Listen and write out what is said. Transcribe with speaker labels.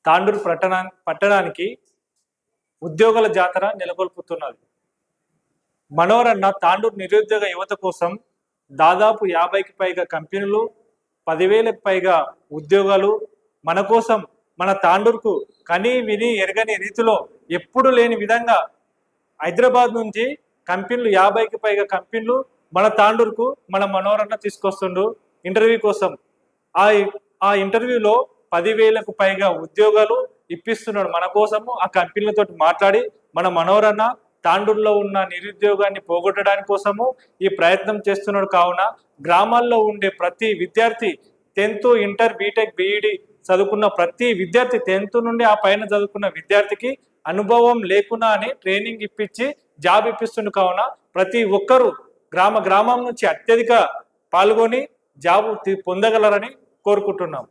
Speaker 1: తాండూరు పట్టణానికి ఉద్యోగుల జాతర నెలకొల్పుతున్నది. మనోరన్న తాండూరు నిరుద్యోగ యువత కోసం దాదాపు 50కి పైగా కంపెనీలు, 10,000కి పైగా ఉద్యోగాలు మన కోసం, మన తాండూరుకు కని విని ఎరగని రీతిలో ఎప్పుడు లేని విధంగా హైదరాబాద్ నుంచి కంపెనీలు 50కి పైగా కంపెనీలు మన తాండూరుకు మన మనోరన్న తీసుకొస్తుండు ఇంటర్వ్యూ కోసం. ఆ ఇంటర్వ్యూలో 10,000కు పైగా ఉద్యోగాలు ఇప్పిస్తున్నాడు మన కోసము. ఆ కంపెనీలతో మాట్లాడి మన మనోరన్న తాండూరులో ఉన్న నిరుద్యోగాన్ని పోగొట్టడానికి కోసము ఈ ప్రయత్నం చేస్తున్నాడు. కావున గ్రామాల్లో ఉండే ప్రతి విద్యార్థి 10th, ఇంటర్, బీటెక్, బీఈడి చదువుకున్న ప్రతి విద్యార్థి 10th నుండి ఆ పైన చదువుకున్న విద్యార్థికి అనుభవం లేకున్నా అని ట్రైనింగ్ ఇప్పించి జాబ్ ఇప్పిస్తుండు. కావున ప్రతి ఒక్కరూ గ్రామం నుంచి అత్యధిక పాల్గొని జాబ్ పొందగలరని కోరుకుంటున్నాం.